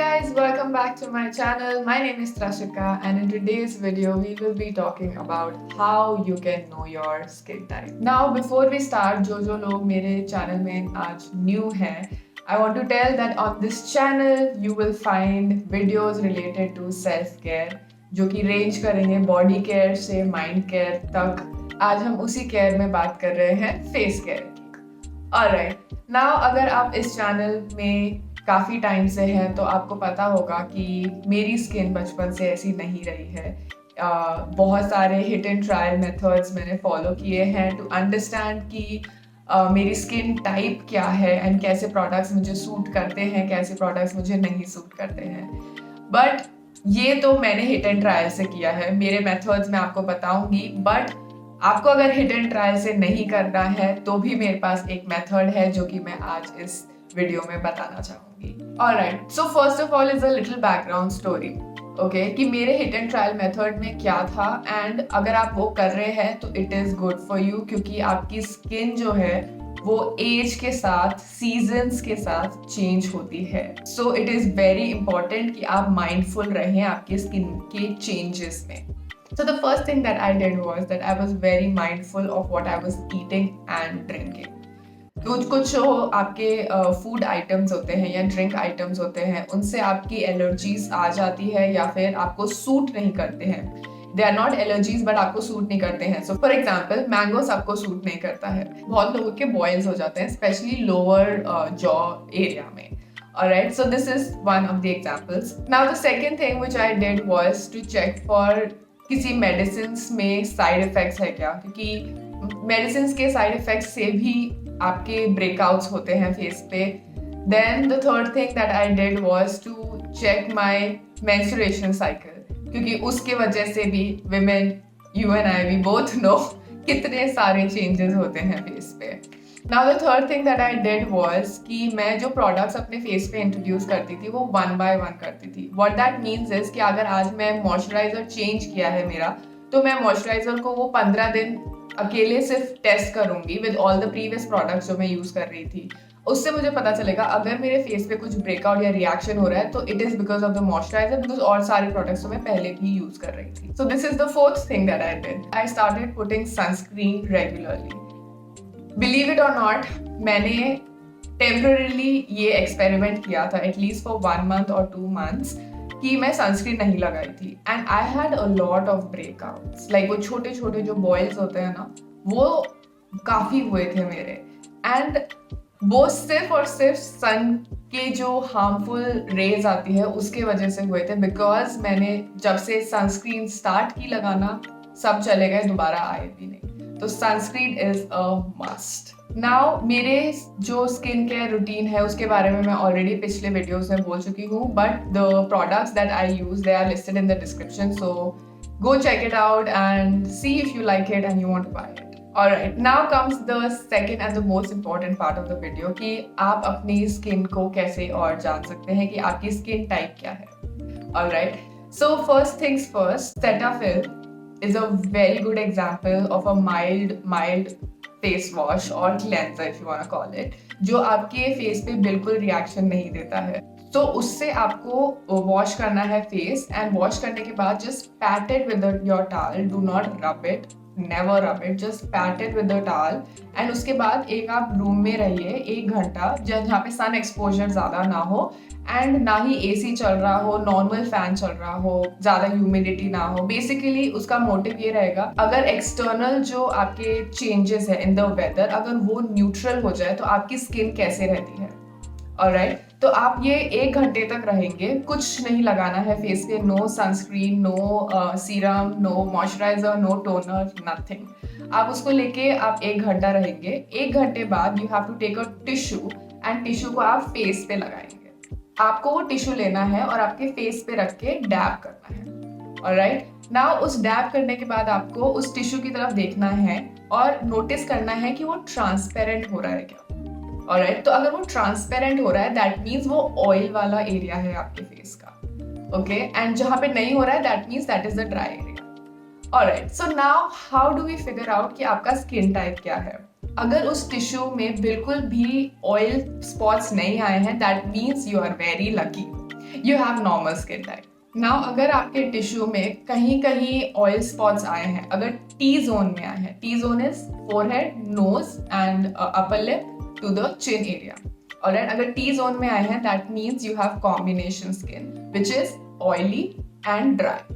guys, welcome back to my channel. My name is Trashika and in today's video we will be talking about how you can know your skin type. Now before we start, जो लोग मेरे channel में आज new हैं, I want to tell that on this channel you will find videos related to self-care जो कि range करेंगे body care से mind care तक. आज हम उसी care में बात कर रहे हैं face care की. Alright, now अगर आप इस channel में काफ़ी टाइम से है तो आपको पता होगा कि मेरी स्किन बचपन से ऐसी नहीं रही है. बहुत सारे हिट एंड ट्रायल मेथड्स मैंने फॉलो किए हैं टू अंडरस्टैंड कि मेरी स्किन टाइप क्या है एंड कैसे प्रोडक्ट्स मुझे सूट करते हैं, कैसे प्रोडक्ट्स मुझे नहीं सूट करते हैं. बट ये तो मैंने हिट एंड ट्रायल से किया है. मेरे मेथड्स मैं आपको बताऊंगी, बट आपको अगर हिट एंड ट्रायल से नहीं करना है तो भी मेरे पास एक मेथड है जो कि मैं आज इस वीडियो में बताना चाहूंगी. Alright, so first of all is a little background story. Okay, कि मेरे हिट एंड ट्रायल मेथड में क्या था एंड अगर आप वो कर रहे हैं तो it is good for you, क्योंकि आपकी स्किन जो है वो एज के साथ, सीजन्स के साथ चेंज होती है. So it is very important कि आप माइंडफुल रहें आपकी स्किन के चेंजेस में. So the first thing that I did was that I was very mindful of what I was eating and drinking. कुछ जो आपके फूड आइटम्स होते हैं या ड्रिंक आइटम्स होते हैं उनसे आपकी एलर्जीज आ जाती है या फिर आपको सूट नहीं करते हैं. They are not allergies but आपको सूट नहीं करते हैं. सो फॉर एग्जाम्पल मैंगो सबको सूट नहीं करता है. बहुत लोगों के बॉयल्स हो जाते हैं स्पेशली लोअर जॉ एरिया में. Alright, so this is one of the examples. Now the second thing which I did was to check for किसी मेडिसिन में साइड इफेक्ट्स है क्या, क्योंकि मेडिसिन के साइड इफेक्ट्स से भी आपके ब्रेकआउट्स होते हैं फेस पे. Then the third thing that I did was to check my menstruation cycle, क्योंकि उसके वजह से भी women, you and I, we both know कितने सारे चेंजेस होते हैं फेस पे. Now the third thing that I did was कि मैं जो प्रोडक्ट्स अपने फेस पे इंट्रोड्यूस करती थी वो 1 बाय 1 करती थी. व्हाट दैट मीन्स इज कि अगर आज मैं मॉइस्चराइजर चेंज किया है मेरा, तो मैं मॉइस्चराइजर को वो 15 दिन अकेले सिर्फ टेस्ट करूंगी with all the previous products जो मैं यूज कर रही थी. उससे मुझे पता चलेगा अगर मेरे फेस पे कुछ ब्रेकआउट या रिएक्शन हो रहा है तो it is because of the moisturiser, because और सारे प्रोडक्ट्स तो मैं पहले भी यूज कर रही थी. So this is the fourth thing that I did. I started putting sunscreen regularly. Believe it और नॉट, मैंने टेम्पररीली ये एक्सपेरिमेंट किया था at least for 1 month or 2 months कि मैं सनस्क्रीन नहीं लगाई थी and I had a lot of breakouts. Like वो छोटे छोटे जो बॉयल्स होते हैं ना, वो काफ़ी हुए थे मेरे. एंड वो सिर्फ और सिर्फ सन के जो हार्मफुल रेज आती है उसके वजह से हुए थे, बिकॉज मैंने जब से सनस्क्रीन स्टार्ट की लगाना सब चले गए, दोबारा आए भी नहीं. तो sunscreen is a must. Now मेरे जो स्किन केयर रूटीन है उसके बारे में मैं ऑलरेडी पिछले वीडियोस में बोल चुकी हूँ, but the products that I use they are listed in the description, so go check it out and see if you like it and you want to buy it. Alright, now comes the second and the most important part of the video कि आप अपनी skin को कैसे और जान सकते हैं कि आपकी स्किन टाइप क्या है. Alright, so first things first, Cetaphil is a very good example of a mild face wash और cleanser if you want to call it, जो आपके फेस पे बिल्कुल रिएक्शन नहीं देता है. तो उससे आपको वॉश करना है फेस एंड वॉश करने के बाद just PAT it with your towel. Do not rub it, never rub it, just PAT it with the towel. And उसके बाद एक आप रूम में रहिए 1 घंटा जहाँ पे सन एक्सपोजर ज़्यादा ना हो एंड ना ही एसी चल रहा हो, नॉर्मल फैन चल रहा हो, ज़्यादा ह्यूमिडिटी ना हो. बेसिकली उसका मोटिव ये रहेगा अगर एक्सटर्नल जो आपके चेंजेस है इन द वेदर अगर वो न्यूट्रल हो जाए तो आपकी स्किन कैसे रहती है. ऑलराइट, तो आप ये 1 घंटे तक रहेंगे, कुछ नहीं लगाना है फेस पे, no sunscreen, no serum, no moisturiser, no toner, nothing. आप उसको लेके आप 1 घंटा रहेंगे. 1 घंटे बाद you have to take a tissue and tissue को आप फेस पे लगाएंगे. आपको वो टिश्यू लेना है और आपके फेस पे रख के डैब करना है. ऑलराइट, नाउ उस डैब करने के बाद आपको उस टिश्यू की तरफ देखना है और नोटिस करना है कि वो ट्रांसपेरेंट हो रहा है क्या. ऑलराइट, तो अगर वो ट्रांसपेरेंट हो रहा है दैट मीन्स वो ऑयल वाला एरिया है आपके फेस का. ओके, एंड जहाँ पे नहीं हो रहा है that means that is the dry area. Alright, so now how do we figure out कि आपका स्किन टाइप क्या है. अगर उस टिश्यू में बिल्कुल भी ऑयल स्पॉट्स नहीं आए हैं that means you are very lucky. You have normal skin type. Now अगर आपके टिश्यू में कहीं कहीं ऑयल स्पॉट्स आए हैं, अगर टी जोन में आए हैं, T zone is forehead, nose and upper lip to the chin area. Alright, अगर टी जोन में आए हैं that means you have combination skin which is oily and dry.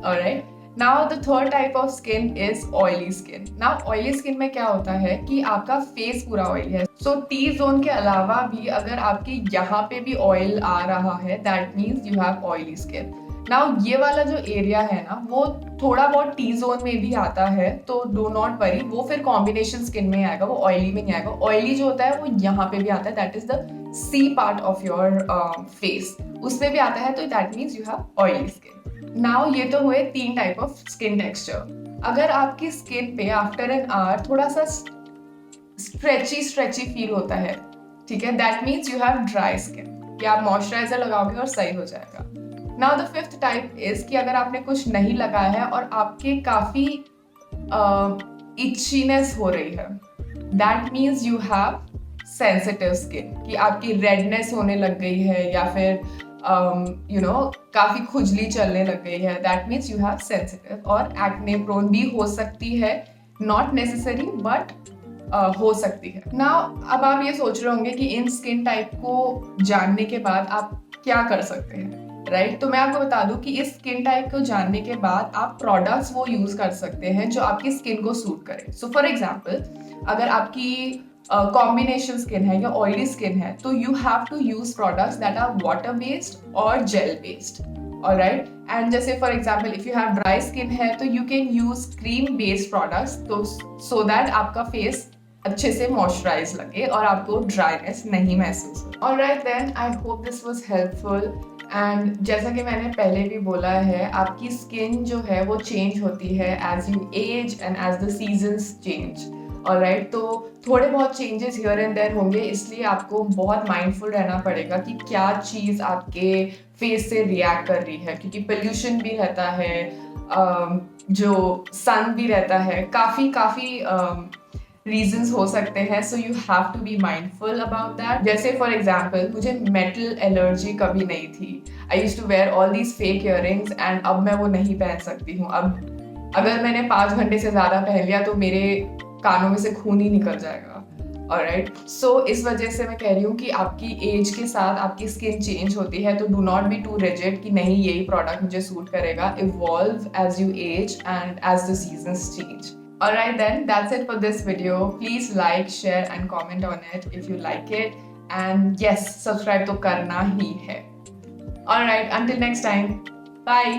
Alright, now the third type of skin is oily skin. Now oily skin में क्या होता है कि आपका फेस पूरा ऑयली है. सो टी जोन के अलावा भी अगर आपके यहाँ पे भी ऑयल आ रहा है that means you have oily skin. Now ये वाला जो एरिया है ना वो थोड़ा बहुत टी जोन में भी आता है, तो डो नॉट वरी, वो फिर कॉम्बिनेशन स्किन में आएगा, वो ऑयली में नहीं आएगा. ऑयली जो होता है वो यहाँ पे भी आता है, that is the C part of your face, उसमें भी आता है, तो that means you have oily skin. Now ये तो हुए 3 टाइप ऑफ स्किन टेक्सचर. अगर आपकी स्किन पे आफ्टर एन आवर थोड़ा सा स्ट्रेची फील होता है, ठीक है, that means you have dry skin, कि आप मॉइस्चराइजर लगाओगे और सही हो जाएगा. Now the fifth type is कि अगर आपने कुछ नहीं लगाया है और आपके काफी इचीनेस हो रही है, that means you have sensitive skin, कि आपकी रेडनेस होने लग गई है या फिर काफी खुजली चलने लग गई है, that means you have sensitive. और एक्ने प्रोन भी हो सकती है, नॉट नेसेसरी बट हो सकती है. नाउ अब आप ये सोच रहे होंगे कि इन स्किन टाइप को जानने के बाद आप क्या कर सकते हैं, राइट? तो मैं आपको बता दूं कि इस स्किन टाइप को जानने के बाद आप प्रोडक्ट्स वो यूज कर सकते हैं जो आपकी स्किन को सूट करे. सो फॉर एग्जांपल, अगर आपकी कॉम्बिनेशन स्किन है या ऑयली स्किन है तो you have to use products that are water based और जेल बेस्ड. ऑलराइट, एंड जैसे for example if you have dry skin है तो you can use cream based products, तो सो दैट आपका फेस अच्छे से मॉइस्चराइज लगे और आपको ड्राइनेस नहीं महसूस हो. Alright then, I hope this was helpful. And जैसा कि मैंने पहले भी बोला है, आपकी स्किन जो है वो चेंज होती है as you age and as the seasons change. Alright, तो थोड़े बहुत चेंजेस हियर एंड देयर होंगे, इसलिए आपको बहुत माइंडफुल रहना पड़ेगा कि क्या चीज़ आपके फेस से रिएक्ट कर रही है, क्योंकि पोल्यूशन भी रहता है, जो सन भी रहता है, काफ़ी रीजंस हो सकते हैं. So you have to be mindful about that. जैसे फॉर एग्जाम्पल मुझे मेटल एलर्जी कभी नहीं थी. I used to wear all these fake earrings and अब मैं वो नहीं पहन सकती हूँ. अब अगर मैंने 5 घंटे से ज़्यादा पहन लिया तो मेरे कानों में से खून ही निकल जाएगा. ऑलराइट, सो इस वजह से मैं कह रही हूँ कि आपकी एज के साथ आपकी स्किन चेंज होती है, तो do not be too rigid कि नहीं यही प्रोडक्ट मुझे सूट करेगा. Evolve as you age and as the seasons change. Alright then, that's it for this video. Please like, share and comment on it if you like it. And yes, subscribe तो करना ही है. Alright, until next time. Bye.